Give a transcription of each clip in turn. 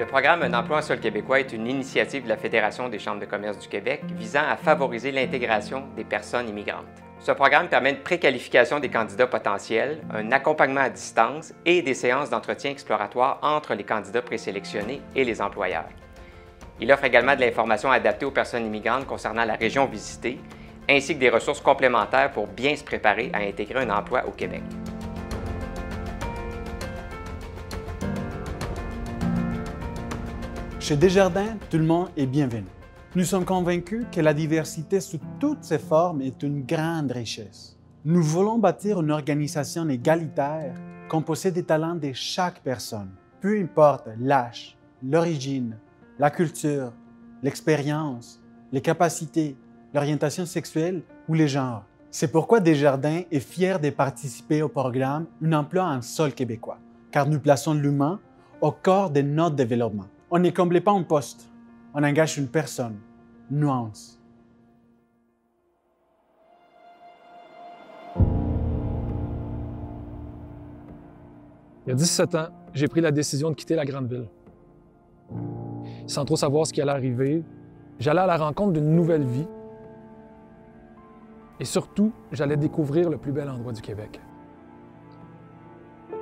Le programme Un emploi en sol québécois est une initiative de la Fédération des chambres de commerce du Québec visant à favoriser l'intégration des personnes immigrantes. Ce programme permet une préqualification des candidats potentiels, un accompagnement à distance et des séances d'entretien exploratoire entre les candidats présélectionnés et les employeurs. Il offre également de l'information adaptée aux personnes immigrantes concernant la région visitée, ainsi que des ressources complémentaires pour bien se préparer à intégrer un emploi au Québec. Chez Desjardins, tout le monde est bienvenu. Nous sommes convaincus que la diversité sous toutes ses formes est une grande richesse. Nous voulons bâtir une organisation égalitaire composée des talents de chaque personne, peu importe l'âge, l'origine, la culture, l'expérience, les capacités, l'orientation sexuelle ou les genres. C'est pourquoi Desjardins est fier de participer au programme Un emploi en sol québécois, car nous plaçons l'humain au cœur de notre développement. On ne comble pas un poste, on engage une personne. Nuance. Il y a 17 ans, j'ai pris la décision de quitter la grande ville. Sans trop savoir ce qui allait arriver, j'allais à la rencontre d'une nouvelle vie. Et surtout, j'allais découvrir le plus bel endroit du Québec.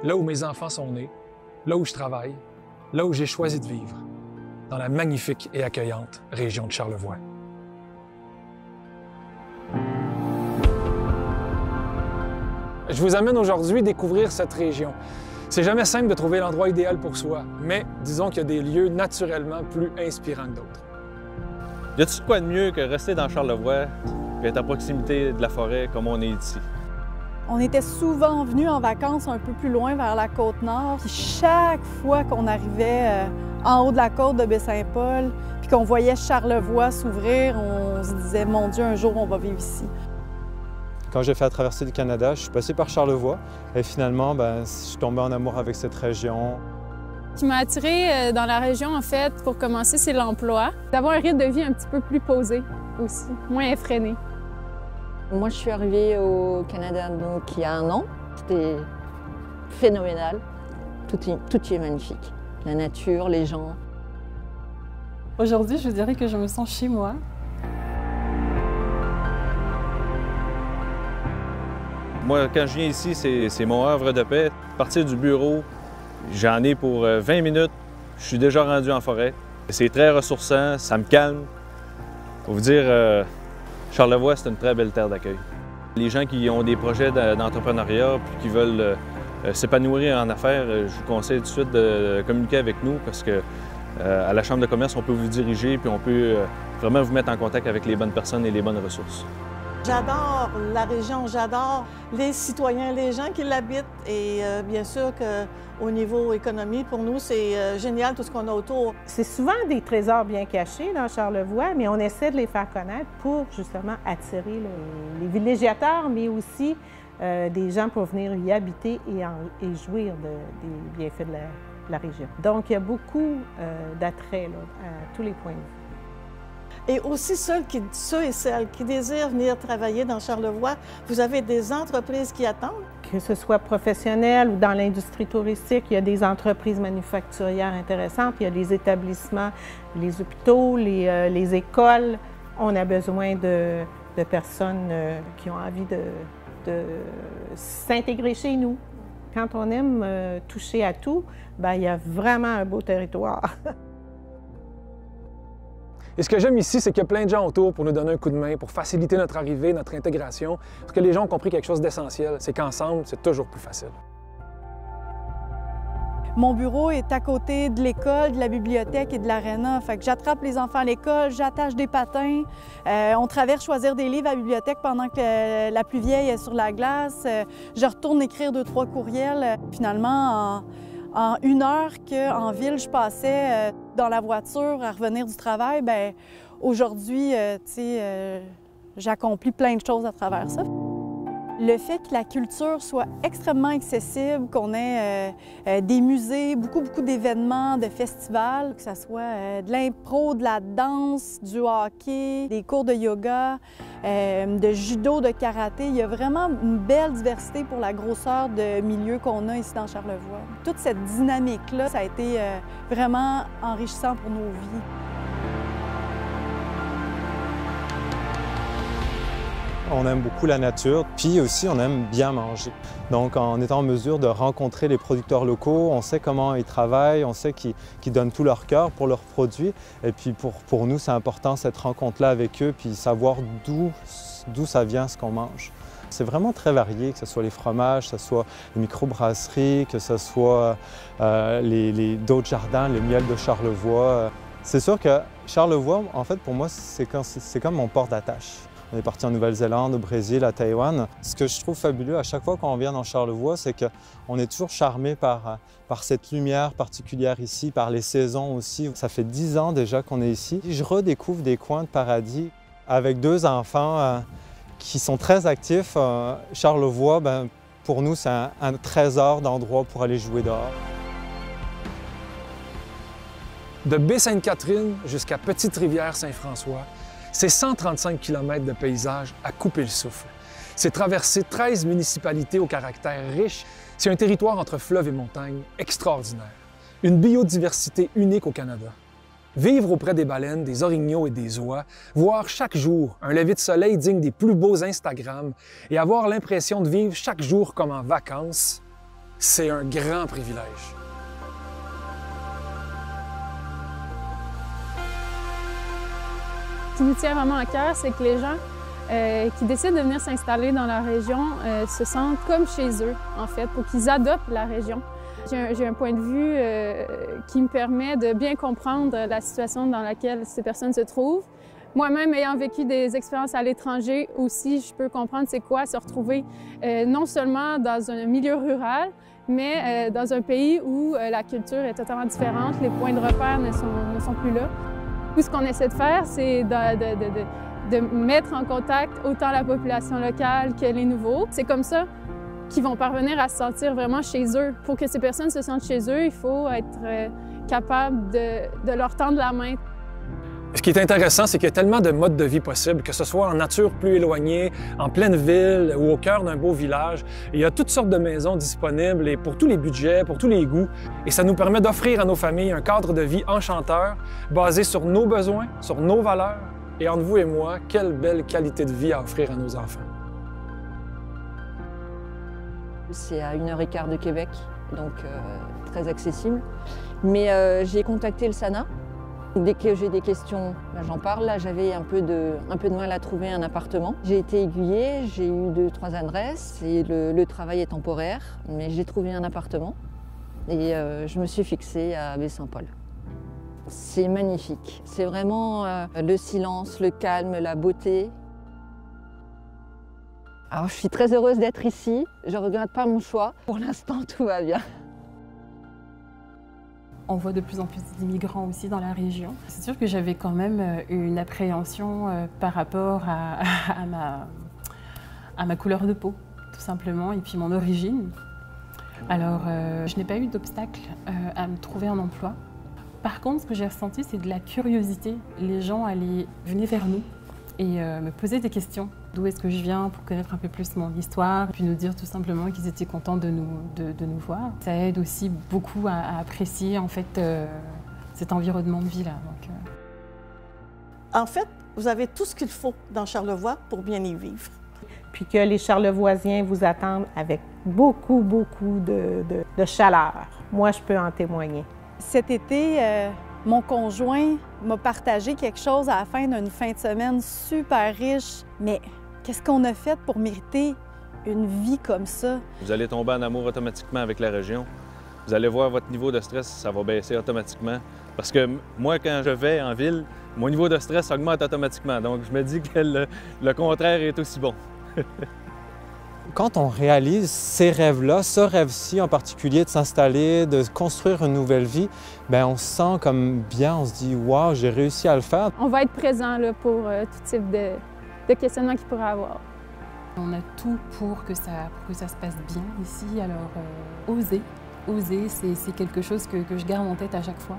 Là où mes enfants sont nés, là où je travaille, là où j'ai choisi de vivre, dans la magnifique et accueillante région de Charlevoix. Je vous amène aujourd'hui découvrir cette région. C'est jamais simple de trouver l'endroit idéal pour soi, mais disons qu'il y a des lieux naturellement plus inspirants que d'autres. Y a-t-il quoi de mieux que rester dans Charlevoix et être à proximité de la forêt comme on est ici? On était souvent venus en vacances un peu plus loin vers la Côte-Nord. Puis chaque fois qu'on arrivait en haut de la côte de Baie-Saint-Paul, puis qu'on voyait Charlevoix s'ouvrir, on se disait « Mon Dieu, un jour, on va vivre ici ». Quand j'ai fait la traversée du Canada, je suis passé par Charlevoix et finalement, je suis tombé en amour avec cette région. Ce qui m'a attirée dans la région, en fait, pour commencer, c'est l'emploi. D'avoir un rythme de vie un petit peu plus posé aussi, moins effréné. Moi, je suis arrivée au Canada donc, il y a 1 an. C'était phénoménal. Tout y est magnifique. La nature, les gens. Aujourd'hui, je dirais que je me sens chez moi. Moi, quand je viens ici, c'est mon havre de paix. Partir du bureau, j'en ai pour 20 minutes. Je suis déjà rendu en forêt. C'est très ressourçant, ça me calme. Pour vous dire, Charlevoix, c'est une très belle terre d'accueil. Les gens qui ont des projets d'entrepreneuriat puis qui veulent s'épanouir en affaires, je vous conseille tout de suite de communiquer avec nous parce que à la Chambre de commerce, on peut vous diriger puis on peut vraiment vous mettre en contact avec les bonnes personnes et les bonnes ressources. J'adore la région, j'adore les citoyens, les gens qui l'habitent et bien sûr qu'au niveau économie, pour nous, c'est génial tout ce qu'on a autour. C'est souvent des trésors bien cachés dans Charlevoix, mais on essaie de les faire connaître pour justement attirer les villégiateurs, mais aussi des gens pour venir y habiter et jouir des bienfaits de la région. Donc, il y a beaucoup d'attrait à tous les points de vue. Et aussi ceux et celles qui désirent venir travailler dans Charlevoix, vous avez des entreprises qui attendent. Que ce soit professionnel ou dans l'industrie touristique, il y a des entreprises manufacturières intéressantes, il y a des établissements, les hôpitaux, les écoles. On a besoin de personnes qui ont envie de s'intégrer chez nous. Quand on aime toucher à tout, il y a vraiment un beau territoire. Et ce que j'aime ici, c'est qu'il y a plein de gens autour pour nous donner un coup de main, pour faciliter notre arrivée, notre intégration, parce que les gens ont compris quelque chose d'essentiel, c'est qu'ensemble, c'est toujours plus facile. Mon bureau est à côté de l'école, de la bibliothèque et de l'aréna. Fait que j'attrape les enfants à l'école, j'attache des patins. On traverse choisir des livres à la bibliothèque pendant que la plus vieille est sur la glace. Je retourne écrire 2-3 courriels. Finalement, en 1 heure qu'en ville, je passais dans la voiture à revenir du travail, aujourd'hui, j'accomplis plein de choses à travers ça. Le fait que la culture soit extrêmement accessible, qu'on ait des musées, beaucoup d'événements, de festivals, que ce soit de l'impro, de la danse, du hockey, des cours de yoga, de judo, de karaté. Il y a vraiment une belle diversité pour la grosseur de milieu qu'on a ici dans Charlevoix. Toute cette dynamique-là, ça a été vraiment enrichissant pour nos vies. On aime beaucoup la nature, puis aussi on aime bien manger. Donc en étant en mesure de rencontrer les producteurs locaux, on sait comment ils travaillent, on sait qu'ils donnent tout leur cœur pour leurs produits. Et puis pour nous, c'est important cette rencontre-là avec eux, puis savoir d'où ça vient ce qu'on mange. C'est vraiment très varié, que ce soit les fromages, que ce soit les microbrasseries, que ce soit d'autres jardins, le miel de Charlevoix. C'est sûr que Charlevoix, en fait, pour moi, c'est comme mon port d'attache. On est parti en Nouvelle-Zélande, au Brésil, à Taïwan. Ce que je trouve fabuleux à chaque fois qu'on vient dans Charlevoix, c'est qu'on est toujours charmé par cette lumière particulière ici, par les saisons aussi. Ça fait 10 ans déjà qu'on est ici. Je redécouvre des coins de paradis avec 2 enfants qui sont très actifs. Charlevoix, pour nous, c'est un trésor d'endroits pour aller jouer dehors. De Baie-Sainte-Catherine jusqu'à Petite-Rivière-Saint-François, c'est 135 km de paysages à couper le souffle. C'est traverser 13 municipalités au caractère riche. C'est un territoire entre fleuves et montagnes extraordinaire. Une biodiversité unique au Canada. Vivre auprès des baleines, des orignaux et des oies, voir chaque jour un lever de soleil digne des plus beaux Instagram et avoir l'impression de vivre chaque jour comme en vacances, c'est un grand privilège. Ce qui nous tient vraiment à cœur, c'est que les gens qui décident de venir s'installer dans la région se sentent comme chez eux, en fait, pour qu'ils adoptent la région. J'ai un point de vue qui me permet de bien comprendre la situation dans laquelle ces personnes se trouvent. Moi-même, ayant vécu des expériences à l'étranger aussi, je peux comprendre c'est quoi se retrouver non seulement dans un milieu rural, mais dans un pays où la culture est totalement différente, les points de repère ne sont plus là. Tout ce qu'on essaie de faire, c'est de mettre en contact autant la population locale que les nouveaux. C'est comme ça qu'ils vont parvenir à se sentir vraiment chez eux. Pour que ces personnes se sentent chez eux, il faut être capable de leur tendre la main. Ce qui est intéressant, c'est qu'il y a tellement de modes de vie possibles, que ce soit en nature plus éloignée, en pleine ville ou au cœur d'un beau village. Il y a toutes sortes de maisons disponibles et pour tous les budgets, pour tous les goûts. Et ça nous permet d'offrir à nos familles un cadre de vie enchanteur, basé sur nos besoins, sur nos valeurs. Et entre vous et moi, quelle belle qualité de vie à offrir à nos enfants. C'est à 1h15 de Québec, donc très accessible. Mais j'ai contacté le SANA. Dès que j'ai des questions, j'en parle. Là, j'avais un peu de mal à trouver un appartement. J'ai été aiguillée, j'ai eu 2-3 adresses et le travail est temporaire, mais j'ai trouvé un appartement et je me suis fixée à Baie-Saint-Paul. C'est magnifique. C'est vraiment le silence, le calme, la beauté. Alors, je suis très heureuse d'être ici. Je ne regrette pas mon choix. Pour l'instant, tout va bien. On voit de plus en plus d'immigrants aussi dans la région. C'est sûr que j'avais quand même une appréhension par rapport à ma couleur de peau, tout simplement, et puis mon origine. Alors, je n'ai pas eu d'obstacle à me trouver un emploi. Par contre, ce que j'ai ressenti, c'est de la curiosité. Les gens venaient vers nous et me posaient des questions. D'où est-ce que je viens, pour connaître un peu plus mon histoire, puis nous dire tout simplement qu'ils étaient contents de nous voir. Ça aide aussi beaucoup à apprécier en fait cet environnement de vie-là. En fait, vous avez tout ce qu'il faut dans Charlevoix pour bien y vivre. Puis que les Charlevoisiens vous attendent avec beaucoup de chaleur. Moi, je peux en témoigner. Cet été, mon conjoint m'a partagé quelque chose à la fin d'une fin de semaine super riche, mais qu'est-ce qu'on a fait pour mériter une vie comme ça? Vous allez tomber en amour automatiquement avec la région. Vous allez voir votre niveau de stress, ça va baisser automatiquement. Parce que moi, quand je vais en ville, mon niveau de stress augmente automatiquement. Donc, je me dis que le contraire est aussi bon. Quand on réalise ces rêves-là, ce rêve-ci en particulier de s'installer, de construire une nouvelle vie, bien, on se sent comme bien, on se dit « wow, j'ai réussi à le faire ». On va être présent là, pour tout type de questionnement qu'il pourrait avoir. On a tout pour que ça se passe bien ici, alors oser, c'est quelque chose que je garde en tête à chaque fois.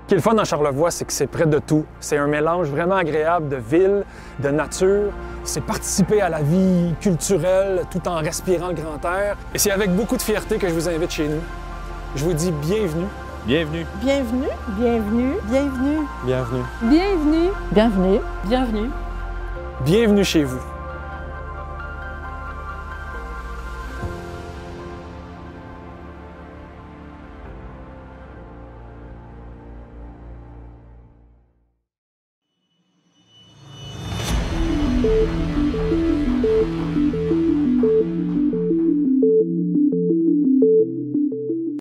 Ce qui est le fun dans Charlevoix, c'est que c'est près de tout. C'est un mélange vraiment agréable de ville, de nature. C'est participer à la vie culturelle tout en respirant le grand air. Et c'est avec beaucoup de fierté que je vous invite chez nous. Je vous dis bienvenue. Bienvenue. Bienvenue. Bienvenue. Bienvenue. Bienvenue. Bienvenue! Bienvenue. Bienvenue! Bienvenue chez vous.